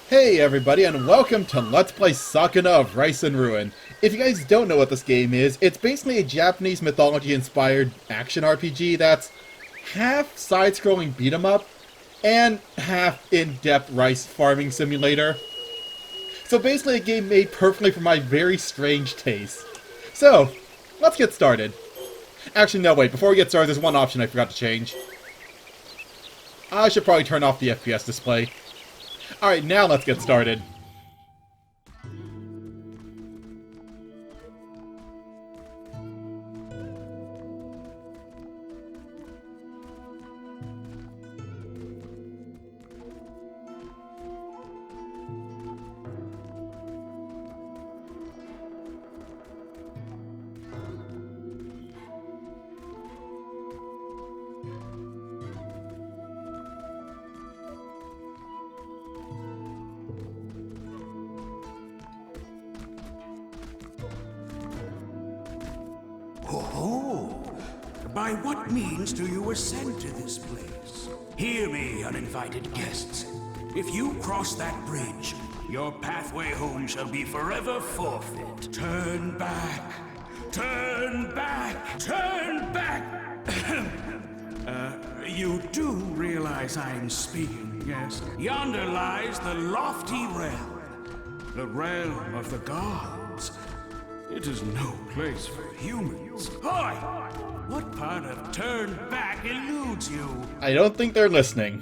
Hey everybody, and welcome to Let's Play Sakuna of Rice and Ruin. If you guys don't know what this game is, it's basically a Japanese mythology-inspired action RPG that's half side-scrolling beat-em-up and half in-depth rice farming simulator. So basically a game made perfectly for my very strange taste. So, let's get started. Actually, no, wait, before we get started, there's one option I forgot to change. I should probably turn off the FPS display. Alright, now let's get started. Oh, by what means do you ascend to this place? Hear me, uninvited guests. If you cross that bridge, your pathway home shall be forever forfeit. Turn back! Turn back! Turn back! You do realize I'm speaking, yes? Yonder lies the lofty realm. The realm of the gods. It is no place for humans. Hoy! What part of turn back eludes you? I don't think they're listening.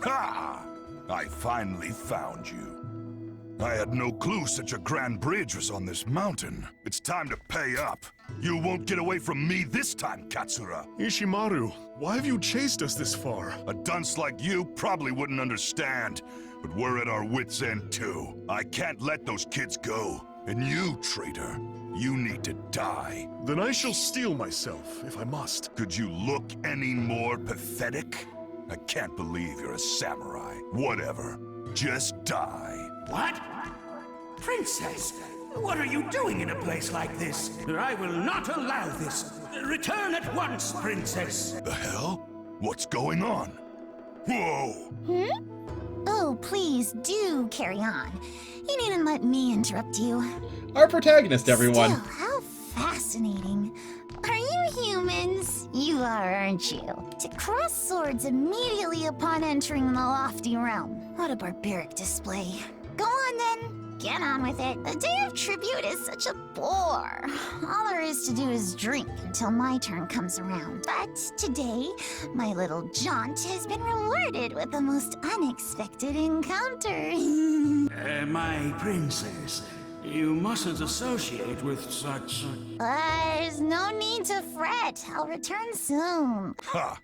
Ha! I finally found you. I had no clue such a grand bridge was on this mountain. It's time to pay up. You won't get away from me this time, Katsura. Ishimaru, why have you chased us this far? A dunce like you probably wouldn't understand, but we're at our wits' end too. I can't let those kids go. And you, traitor, you need to die. Then I shall steel myself, if I must. Could you look any more pathetic? I can't believe you're a samurai. Whatever. Just die. What? Princess, what are you doing in a place like this? I will not allow this. Return at once, princess. The hell? What's going on? Whoa! Oh, please do carry on. You needn't let me interrupt you. Our protagonist, everyone. Still, how fascinating. Are you humans? You are, aren't you? To cross swords immediately upon entering the lofty realm. What a barbaric display. Go on then. Get on with it. The day of tribute is such a bore. All there is to do is drink until my turn comes around. But today, my little jaunt has been rewarded with the most unexpected encounter. My princess, you mustn't associate with such... There's no need to fret. I'll return soon. Ha!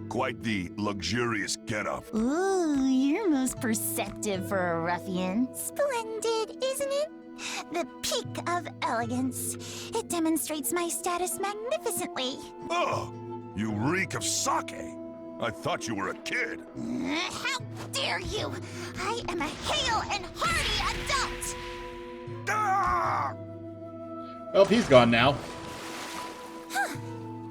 Quite the luxurious getup. Ooh, you're most perceptive for a ruffian. Splendid, isn't it? The peak of elegance. It demonstrates my status magnificently. Oh, you reek of sake. I thought you were a kid. How dare you! I am a hale and hearty adult! Ah! Well, he's gone now.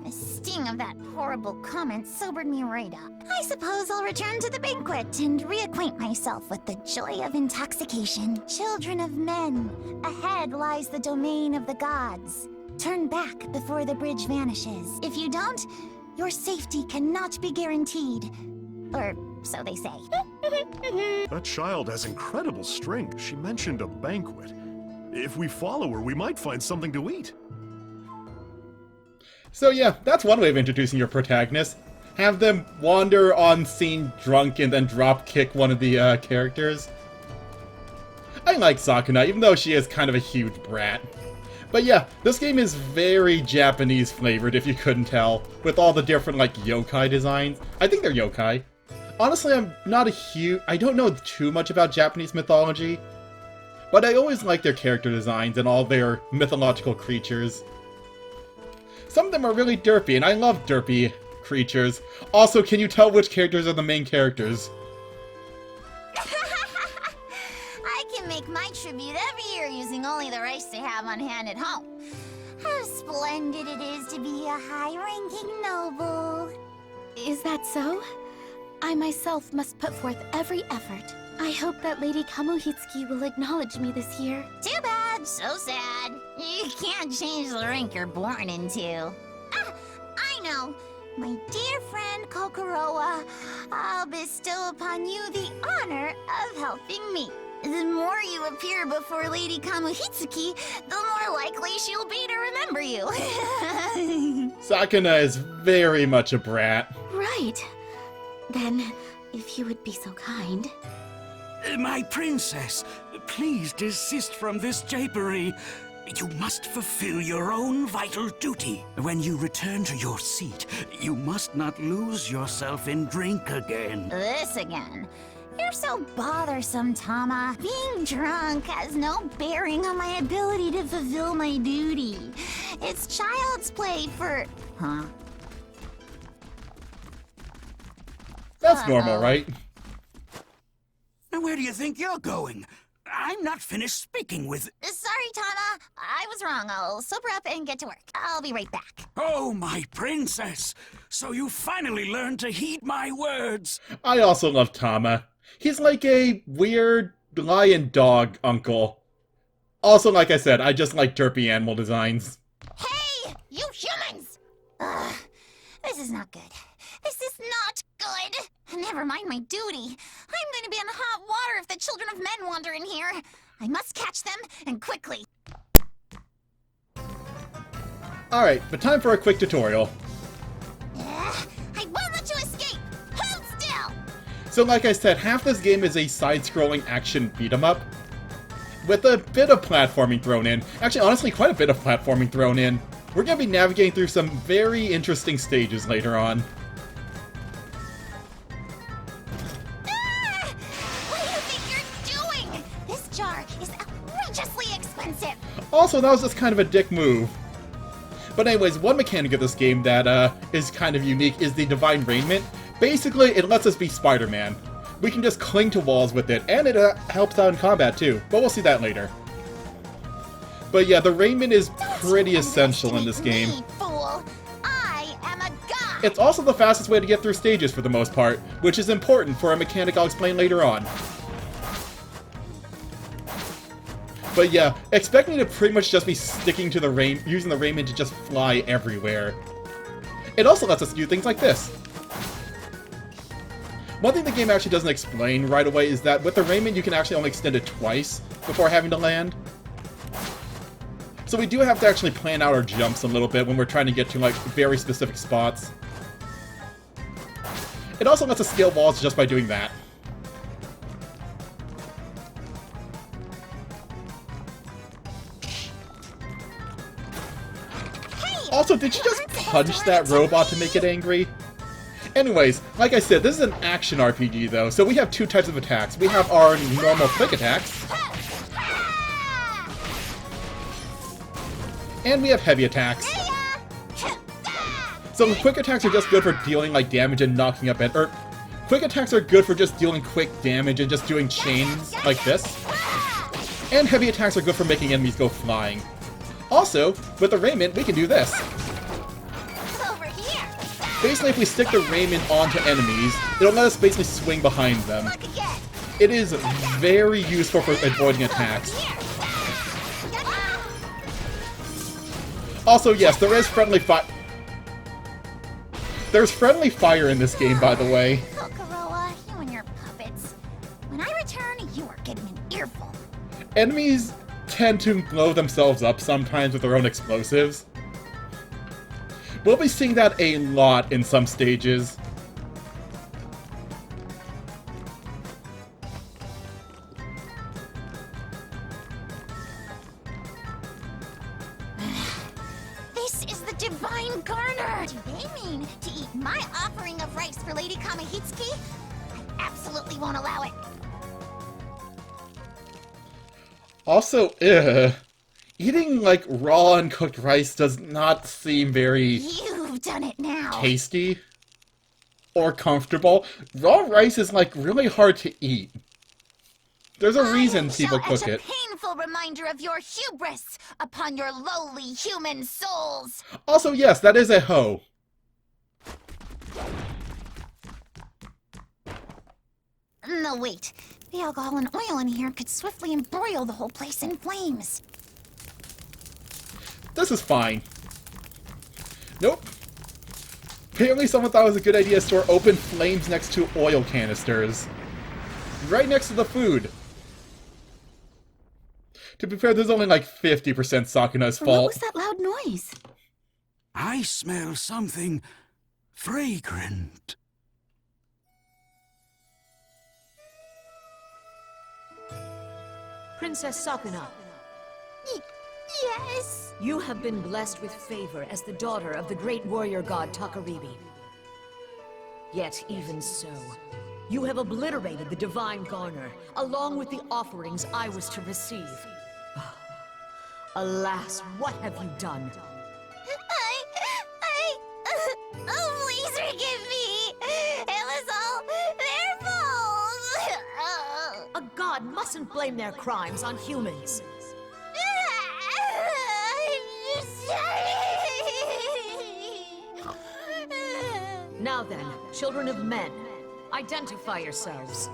The sting of that horrible comment sobered me right up. I suppose I'll return to the banquet and reacquaint myself with the joy of intoxication. Children of men, ahead lies the domain of the gods. Turn back before the bridge vanishes. If you don't, your safety cannot be guaranteed. Or so they say. That child has incredible strength. She mentioned a banquet. If we follow her, we might find something to eat. So yeah, that's one way of introducing your protagonist. Have them wander on scene drunk and then drop kick one of the characters. I like Sakuna, even though she is kind of a huge brat. But yeah, this game is very Japanese flavored, if you couldn't tell, with all the different, like, yokai designs. I think they're yokai. Honestly, I don't know too much about Japanese mythology, but I always like their character designs and all their mythological creatures. Some of them are really derpy, and I love derpy creatures. Also, can you tell which characters are the main characters? I can make my tribute every year using only the rice they have on hand at home. How splendid it is to be a high-ranking noble. Is that so? I myself must put forth every effort. I hope that Lady Kamuhitsuki will acknowledge me this year. Too bad, so sad. You can't change the rank you're born into. Ah, I know. My dear friend Kokoroa, I'll bestow upon you the honor of helping me. The more you appear before Lady Kamuhitsuki, the more likely she'll be to remember you. Sakuna is very much a brat. Right. Then, if you would be so kind. My princess, please desist from this japery. You must fulfill your own vital duty. When you return to your seat, you must not lose yourself in drink again. This again. You're so bothersome, Tama. Being drunk has no bearing on my ability to fulfill my duty. It's child's play for... Huh? That's normal, right? Now, where do you think you're going? I'm not finished speaking with... Sorry, Tama. I was wrong. I'll sober up and get to work. I'll be right back. Oh, my princess! So you finally learned to heed my words! I also love Tama. He's like a weird lion dog uncle. Also, like I said, I just like derpy animal designs. Hey, you humans! Ugh, this is not good. This is not good. Never mind my duty. I'm going to be in hot water if the children of men wander in here. I must catch them, and quickly. Alright, but time for a quick tutorial. I won't let you escape! Hold still! So like I said, half this game is a side-scrolling action beat-em-up, with a bit of platforming thrown in. Actually, honestly, quite a bit of platforming thrown in. We're going to be navigating through some very interesting stages later on. What do you think you're doing? This jar is outrageously expensive. Also, that was just kind of a dick move. But anyways, one mechanic of this game that is kind of unique is the Divine Raiment. Basically, it lets us be Spider-Man. We can just cling to walls with it, and it helps out in combat too, but we'll see that later. But yeah, the raiment is pretty essential in this game. Me, fool. I am a god. It's also the fastest way to get through stages for the most part, which is important for a mechanic I'll explain later on. But yeah, expect me to pretty much just be sticking to the using the raiment to just fly everywhere. It also lets us do things like this. One thing the game actually doesn't explain right away is that with the raiment you can actually only extend it twice before having to land. So we do have to actually plan out our jumps a little bit when we're trying to get to like very specific spots. It also lets us scale walls just by doing that. Also, did you just punch that robot to make it angry? Anyways, like I said, this is an action RPG though, so we have two types of attacks. We have our normal quick attacks, and we have heavy attacks. So the quick attacks are just good for dealing like damage and knocking up quick attacks are good for just dealing quick damage and just doing chains like this. And heavy attacks are good for making enemies go flying. Also, with the raiment, we can do this. Over here. Basically, if we stick the raiment onto enemies, it'll let us basically swing behind them. Look again. It is very useful for avoiding attacks. Also, yes, there is friendly fire. There's friendly fire in this game, by the way. Kokoroa, you and your puppets. When I return, you are getting an earful. Enemies tend to blow themselves up sometimes with their own explosives. We'll be seeing that a lot in some stages. This is the Divine Garner! Do they mean to eat my offering of rice for Lady Kamuhitsuki? I absolutely won't allow it. Also, eating like raw and cooked rice does not seem very You've done it now. tasty or comfortable. Raw rice is like really hard to eat. There's a reason people cook etch a it. painful reminder of your hubris upon your lowly human souls. Also, yes, that is a hoe. No, wait. The alcohol and oil in here could swiftly embroil the whole place in flames. This is fine. Nope. Apparently someone thought it was a good idea to store open flames next to oil canisters. Right next to the food. To be fair, there's only like 50% Sakuna's fault. What was that loud noise? I smell something fragrant. Princess Sakuna, Yes? you have been blessed with favor as the daughter of the great warrior god Takaribi. Yet even so, you have obliterated the divine garner, along with the offerings I was to receive. Alas, what have you done? Oh, please forgive me. It was all their fault. A god mustn't blame their crimes on humans. Now then, children of men, identify yourselves.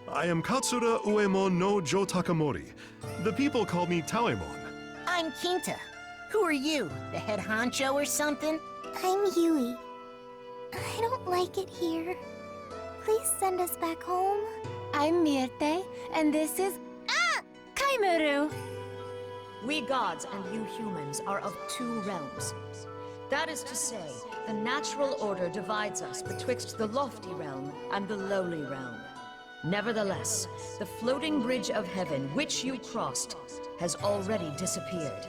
I am Katsura Uemon no Jo Takamori. The people call me Taemon. I'm Kinta. Who are you? The head honcho or something? I'm Yui. I don't like it here. Please send us back home. I'm Mirte, and this is... Kaimuru! We gods and you humans are of two realms. That is to say, the natural order divides us betwixt the lofty realm and the lowly realm. Nevertheless, the floating bridge of heaven which you crossed has already disappeared.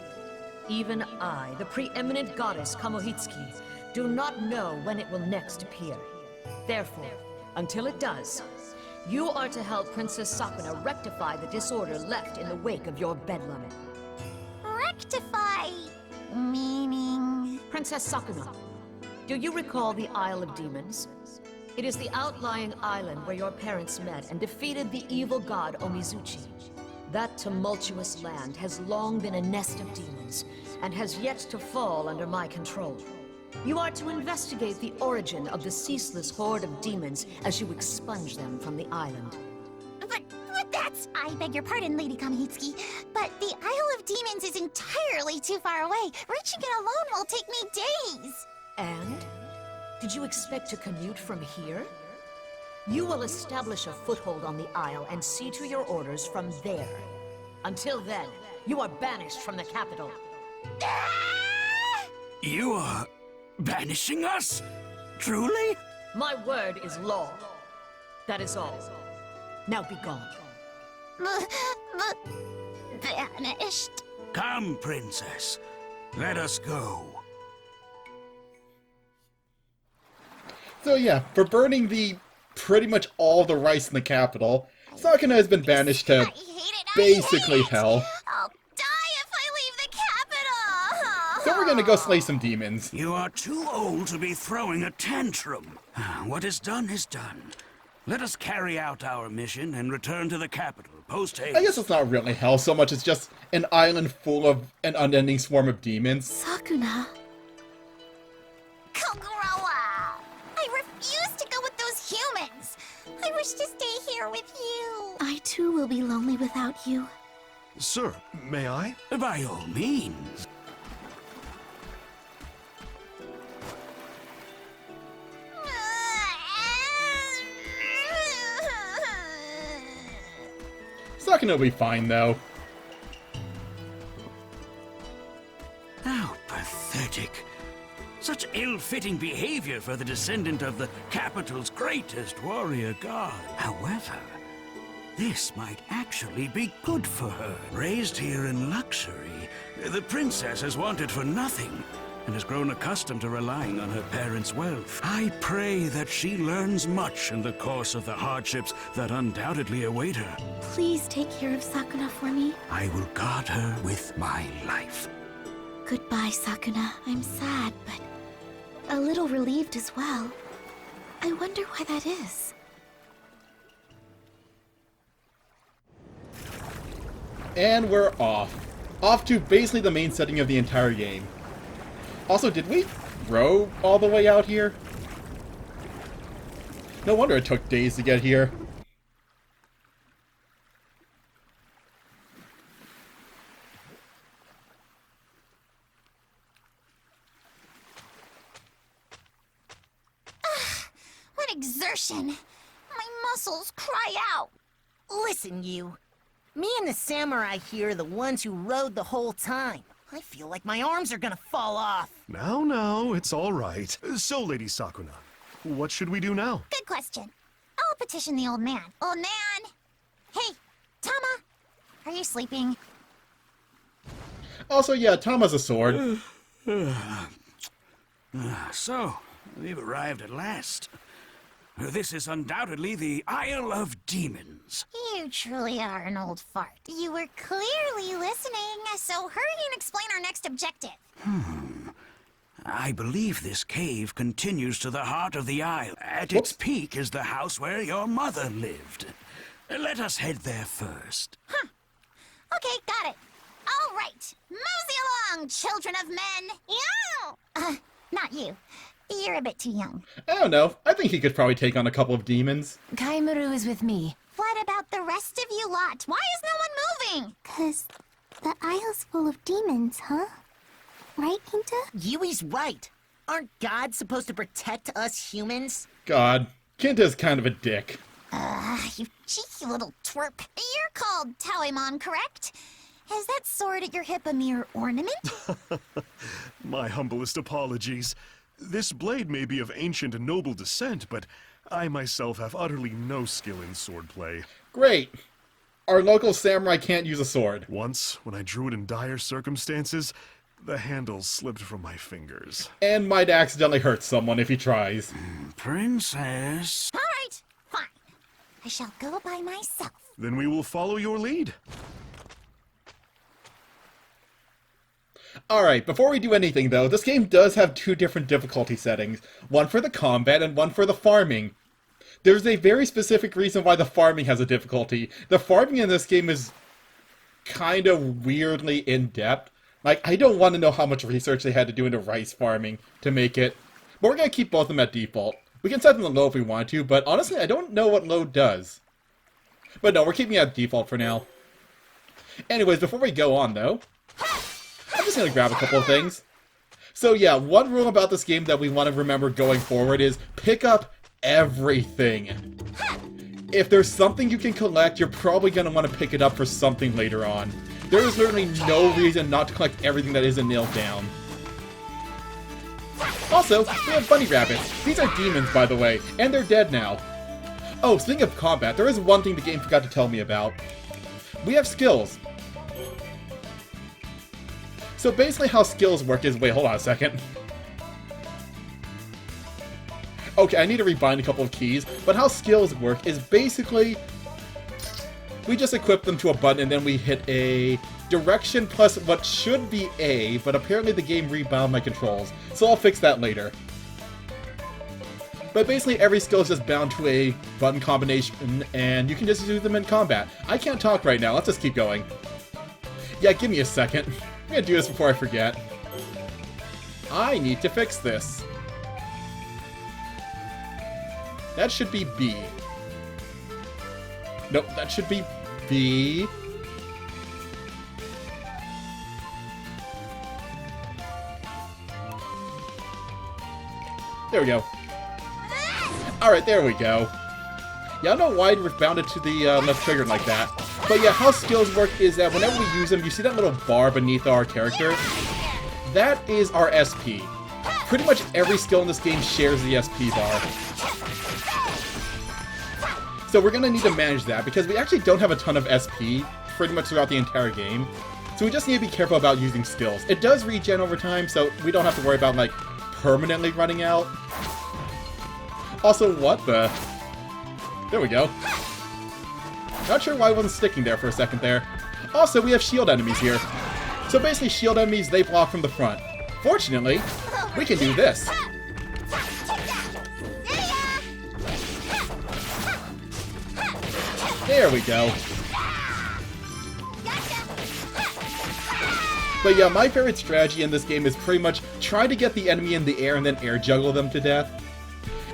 Even I, the preeminent goddess Kamohitsuki, do not know when it will next appear. Therefore, until it does, you are to help Princess Sakuna rectify the disorder left in the wake of your bedlam. Rectify? Meaning? Princess Sakuna, do you recall the Isle of Demons? It is the outlying island where your parents met and defeated the evil god Omizuchi. That tumultuous land has long been a nest of demons, and has yet to fall under my control. You are to investigate the origin of the ceaseless horde of demons as you expunge them from the island. But that's... I beg your pardon, Lady Kamihitsuki, but the Isle of Demons is entirely too far away. Reaching it alone will take me days. And? Did you expect to commute from here? You will establish a foothold on the Isle and see to your orders from there. Until then, you are banished from the capital. You are banishing us? Truly? My word is law. That is all. Now be gone. Vanished. Come, princess. Let us go. So yeah, for burning pretty much all the rice in the capital, Sakuna has been banished to basically hell. I'll die if I leave the capital. So we're gonna go slay some demons. You are too old to be throwing a tantrum. What is done is done. Let us carry out our mission and return to the capital, post-haste. I guess it's not really hell so much as just an island full of an unending swarm of demons. Sakuna. Kogurawa! I refuse to go with those humans. I wish to stay here with you. I too will be lonely without you. Sir, may I? By all means. Sakuna will be fine though. How pathetic. Such ill-fitting behavior for the descendant of the capital's greatest warrior god. However, this might actually be good for her. Raised here in luxury, the princess has wanted for nothing and has grown accustomed to relying on her parents' wealth. I pray that she learns much in the course of the hardships that undoubtedly await her. Please take care of Sakuna for me. I will guard her with my life. Goodbye, Sakuna. I'm sad, but a little relieved as well. I wonder why that is. And we're off. Off to basically the main setting of the entire game. Also, did we row all the way out here? No wonder it took days to get here. exertion. My muscles cry out. Listen, you. Me and the samurai here are the ones who rode the whole time. I feel like my arms are gonna fall off. Now, it's all right. So, Lady Sakuna, what should we do now? Good question. I'll petition the old man. Old man! Hey, Tama! Are you sleeping? Also, yeah, Tom has a sword. So, we've arrived at last. This is undoubtedly the Isle of Demons. You truly are an old fart. You were clearly listening, so hurry and explain our next objective. I believe this cave continues to the heart of the isle. At its peak is the house where your mother lived. Let us head there first. Okay, got it. All right, mosey along, children of men. Yeah! Not you. You're a bit too young. I don't know. I think he could probably take on a couple of demons. Kaimuru is with me. What about the rest of you lot? Why is no one moving? 'Cause the Isle's full of demons, huh? Right, Kinta? Yui's right. Aren't gods supposed to protect us humans? God, Kinta's kind of a dick. You cheeky little twerp. You're called Taoimon, correct? Is that sword at your hip a mere ornament? My humblest apologies. This blade may be of ancient and noble descent, but I myself have utterly no skill in swordplay. Great. Our local samurai can't use a sword. Once, when I drew it in dire circumstances, the handle slipped from my fingers. And might accidentally hurt someone if he tries. Princess. All right, fine. I shall go by myself. Then we will follow your lead. Alright, before we do anything though, this game does have two different difficulty settings. One for the combat and one for the farming. There's a very specific reason why the farming has a difficulty. The farming in this game is kind of weirdly in-depth. Like, I don't want to know how much research they had to do into rice farming to make it. But we're going to keep both of them at default. We can set them to low if we want to, but honestly, I don't know what low does. But no, we're keeping it at default for now. Anyways, before we go on though, I'm just going to grab a couple of things. So yeah, one rule about this game that we want to remember going forward is pick up everything. If there's something you can collect, you're probably going to want to pick it up for something later on. There is literally no reason not to collect everything that isn't nailed down. Also, we have bunny rabbits. These are demons, by the way, and they're dead now. Oh, speaking of combat, there is one thing the game forgot to tell me about. We have skills. So basically how skills work is... Wait, hold on a second. Okay, I need to rebind a couple of keys, but how skills work is basically... we just equip them to a button and then we hit a direction plus what should be A, but apparently the game rebound my controls, so I'll fix that later. But basically every skill is just bound to a button combination and you can just use them in combat. I can't talk right now, let's just keep going. Yeah, give me a second. I'm gonna do this before I forget. I need to fix this. That should be B. Nope, that should be B. There we go. Alright, there we go. Yeah, I don't know why we've bounded to the left trigger like that. But yeah, how skills work is that whenever we use them, you see that little bar beneath our character? That is our SP. Pretty much every skill in this game shares the SP bar. So we're going to need to manage that, because we actually don't have a ton of SP pretty much throughout the entire game. So we just need to be careful about using skills. It does regen over time, so we don't have to worry about, like, permanently running out. Also, what the... there we go. Not sure why I wasn't sticking there for a second there. Also, we have shield enemies here. So basically, shield enemies, they block from the front. Fortunately, we can do this. There we go. But yeah, my favorite strategy in this game is pretty much try to get the enemy in the air and then air juggle them to death.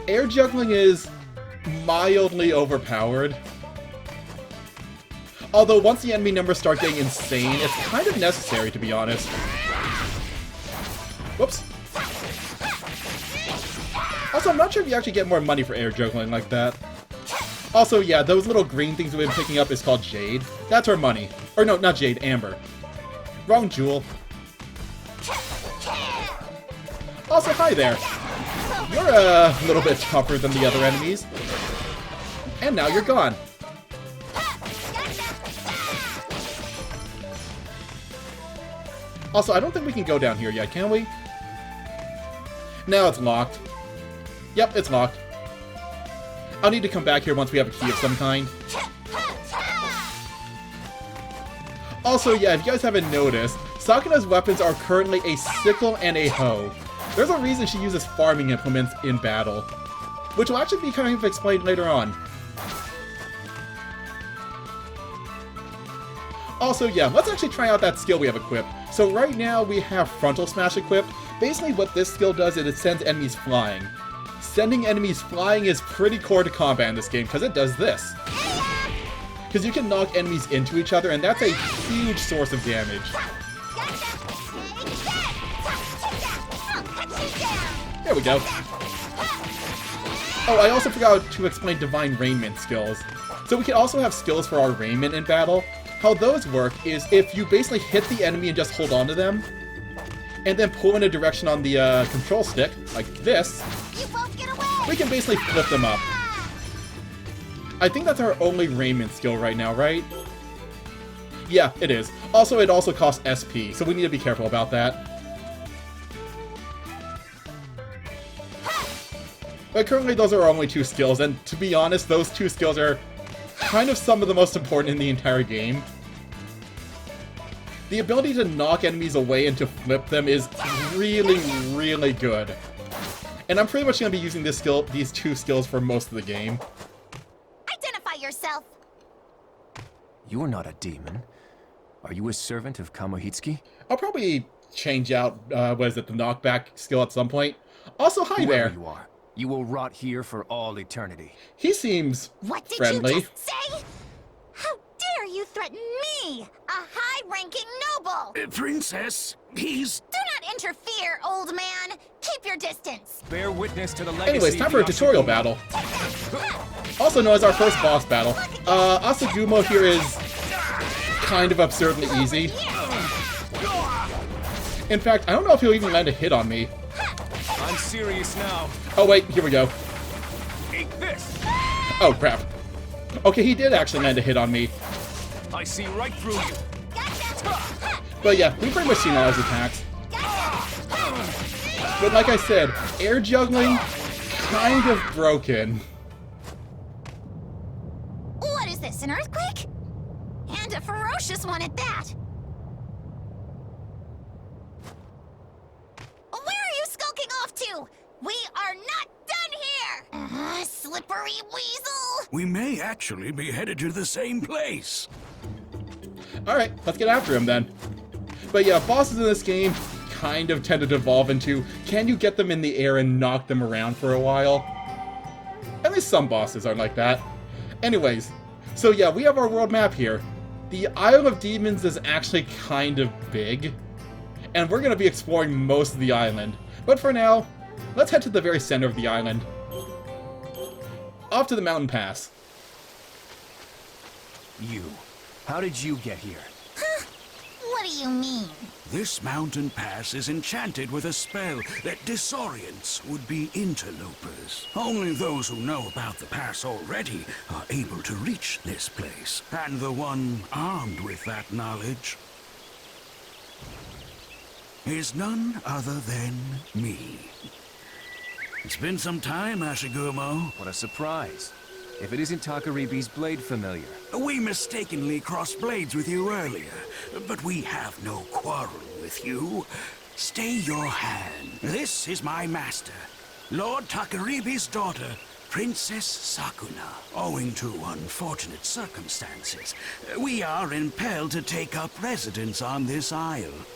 Air juggling is mildly overpowered. Although once the enemy numbers start getting insane, it's kind of necessary, to be honest. Whoops. Also, I'm not sure if you actually get more money for air juggling like that. Also, yeah, those little green things we've been picking up is called Jade. That's our money. Or no, not Jade, Amber. Wrong jewel. Also, hi there. You're a little bit tougher than the other enemies. And now you're gone. Also, I don't think we can go down here yet, can we? No, it's locked. Yep, it's locked. I'll need to come back here once we have a key of some kind. Also, yeah, if you guys haven't noticed, Sakuna's weapons are currently a sickle and a hoe. There's a reason she uses farming implements in battle, which will actually be kind of explained later on. Also, yeah, let's actually try out that skill we have equipped. So right now we have Frontal Smash equipped. Basically what this skill does is it sends enemies flying. Sending enemies flying is pretty core to combat in this game, because it does this. Because you can knock enemies into each other, and that's a huge source of damage. There we go. Oh, I also forgot to explain Divine Raiment skills. So we can also have skills for our raiment in battle. How those work is if you basically hit the enemy and just hold on to them, and then pull in a direction on the control stick, like this, we can basically flip them up. I think that's our only raiment skill right now, right? Yeah, it is. Also, it also costs SP, so we need to be careful about that. But currently those are our only two skills, and to be honest, those two skills are kind of some of the most important in the entire game. The ability to knock enemies away and to flip them is really, really good. And I'm pretty much going to be using these two skills for most of the game. Identify yourself. You're not a demon. Are you a servant of Kamohitsuki? I'll probably change out, the knockback skill at some point. Also, hi there. Whoever you are, you will rot here for all eternity. He seems What did friendly. you just say? How dare you threaten me, a high-ranking noble? Princess, he's... Do not interfere, old man. Keep your distance. Bear witness to the legacy. Anyways, time for a tutorial battle. Also known as our first boss battle. Asagumo here is kind of absurdly easy. In fact, I don't know if he'll even land a hit on me. I'm serious now. Oh wait, here we go. Eat this! Oh crap. Okay, he did actually land a hit on me. I see right through you. But yeah, we've pretty much seen all his attacks. But like I said, air juggling, kind of broken. What is this, an earthquake? And a ferocious one at that. Where are you skulking off to? We are not done here! Slippery weasel! We may actually be headed to the same place. Alright, let's get after him then. But yeah, bosses in this game kind of tend to devolve into, can you get them in the air and knock them around for a while? At least some bosses are like that. Anyways, so yeah, we have our world map here. The Isle of Demons is actually kind of big, and we're going to be exploring most of the island. But for now, let's head to the very center of the island. Off to the mountain pass. You. How did you get here? What do you mean? This mountain pass is enchanted with a spell that disorients would-be interlopers. Only those who know about the pass already are able to reach this place, and the one armed with that knowledge is none other than me. It's been some time, Ashigumo. What a surprise. If it isn't Takaribi's blade familiar. We mistakenly crossed blades with you earlier, but we have no quarrel with you. Stay your hand. This is my master, Lord Takaribi's daughter, Princess Sakuna. Owing to unfortunate circumstances, we are impelled to take up residence on this isle.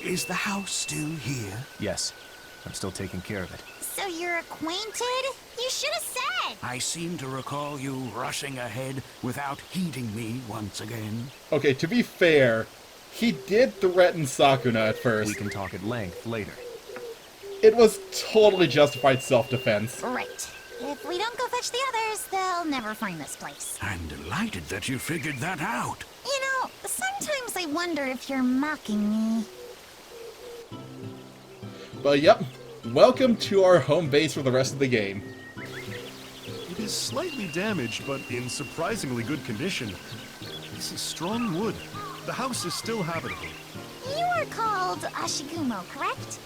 Is the house still here? Yes, I'm still taking care of it. So you're acquainted? You should have said! I seem to recall you rushing ahead without heeding me once again. Okay, to be fair, he did threaten Sakuna at first. We can talk at length later. It was totally justified self-defense. Right. If we don't go fetch the others, they'll never find this place. I'm delighted that you figured that out. You know, sometimes I wonder if you're mocking me. But yep, welcome to our home base for the rest of the game. It is slightly damaged, but in surprisingly good condition. This is strong wood. The house is still habitable. You are called Ashigumo, correct?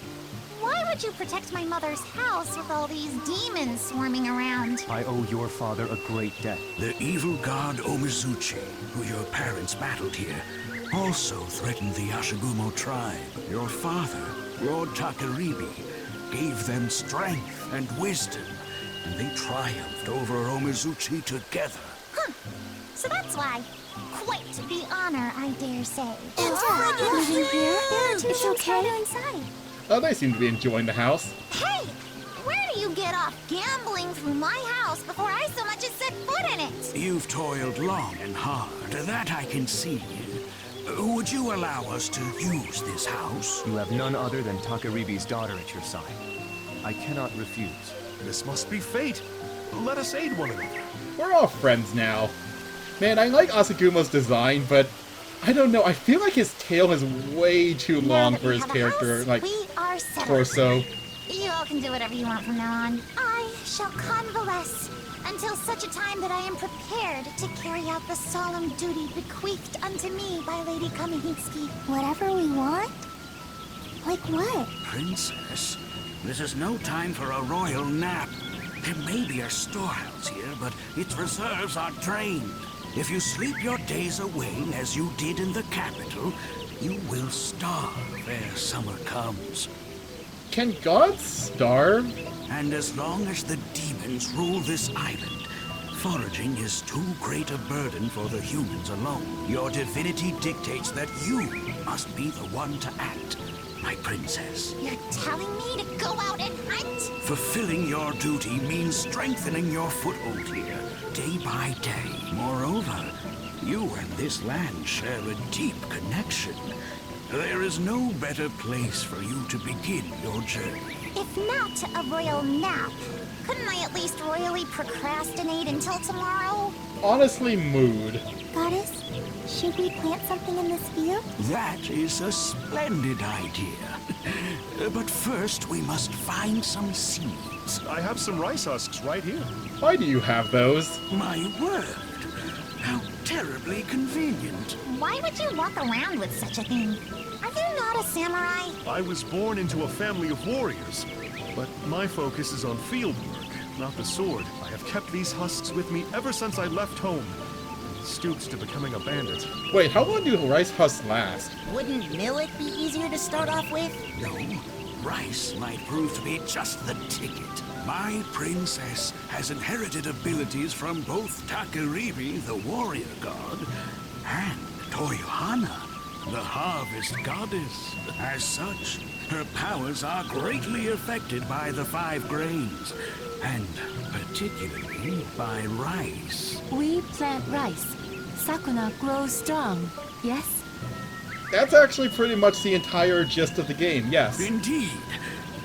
Why would you protect my mother's house with all these demons swarming around? I owe your father a great debt. The evil god Omizuchi, who your parents battled here, also threatened the Ashigumo tribe. Your father, Lord Takaribi, gave them strength and wisdom, and they triumphed over Omizuchi together. Huh. So that's why. Quite the honor, I dare say. It's okay inside. Oh, they seem to be enjoying the house. Hey! Where do you get off gambling through my house before I so much as set foot in it? You've toiled long and hard, that I can see. Would you allow us to use this house? You have none other than Takaribi's daughter at your side. I cannot refuse. This must be fate. Let us aid one another. We're all friends now. Man, I like Asagumo's design, but I don't know, I feel like his tail is way too long for his character, like, we are settled. torso. You all can do whatever you want from now on. I shall convalesce until such a time that I am prepared to carry out the solemn duty bequeathed unto me by Lady Kamihitsuki. Whatever we want? Like what? Princess, this is no time for a royal nap. There may be a storehouse here, but its reserves are drained. If you sleep your days away as you did in the capital, you will starve ere summer comes. Can gods starve? And as long as the demons rule this island, foraging is too great a burden for the humans alone. Your divinity dictates that you must be the one to act, my princess. You're telling me to go out and hunt? Fulfilling your duty means strengthening your foothold here, day by day. Moreover, you and this land share a deep connection. There is no better place for you to begin your journey. If not a royal nap, couldn't I at least royally procrastinate until tomorrow? Honestly, mood. Goddess, should we plant something in this field? That is a splendid idea. But first, we must find some seeds. I have some rice husks right here. Why do you have those? My word! How terribly convenient. Why would you walk around with such a thing? Are you not a samurai? I was born into a family of warriors, but my focus is on field work, not the sword. I have kept these husks with me ever since I left home, and stooped to becoming a bandit. Wait, how long do rice husks last? Wouldn't millet be easier to start off with? No, rice might prove to be just the ticket. My princess has inherited abilities from both Takaribi, the warrior god, and Toyohana, the harvest goddess. As such, her powers are greatly affected by the 5 grains, and particularly by rice. We plant rice. Sakuna grows strong, yes? That's actually pretty much the entire gist of the game, yes. Indeed.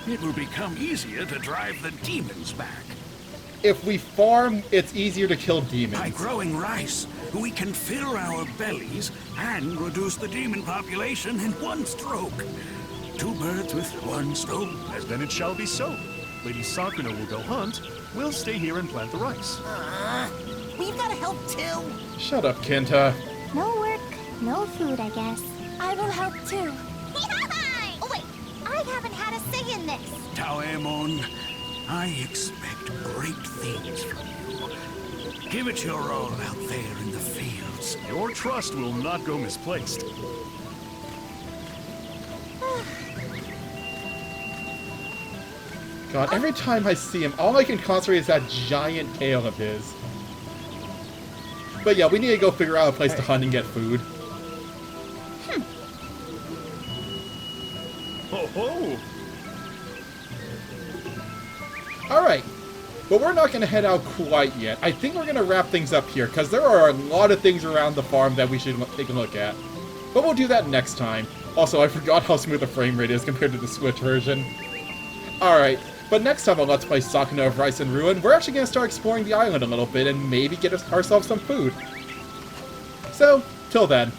It will become easier to drive the demons back. If we farm, it's easier to kill demons. By growing rice, we can fill our bellies and reduce the demon population in one stroke. 2 birds with 1 stone. Then it shall be so. Lady Sakuna will go hunt. We'll stay here and plant the rice. We've got to help too. Shut up, Kenta. No work, no food, I guess. I will help too. Oh wait, I haven't had a say in this. Taemon, I expect great things from you. Give it your all out there in the fields. Your trust will not go misplaced. God, every time I see him, all I can concentrate is that giant tail of his. But yeah, we need to go figure out a place to hunt and get food. Ho ho! Alright, but we're not going to head out quite yet. I think we're going to wrap things up here, because there are a lot of things around the farm that we should take a look at. But we'll do that next time. Also, I forgot how smooth the frame rate is compared to the Switch version. Alright, but next time on Let's Play Sakuna of Rice and Ruin, we're actually going to start exploring the island a little bit and maybe get ourselves some food. So, till then.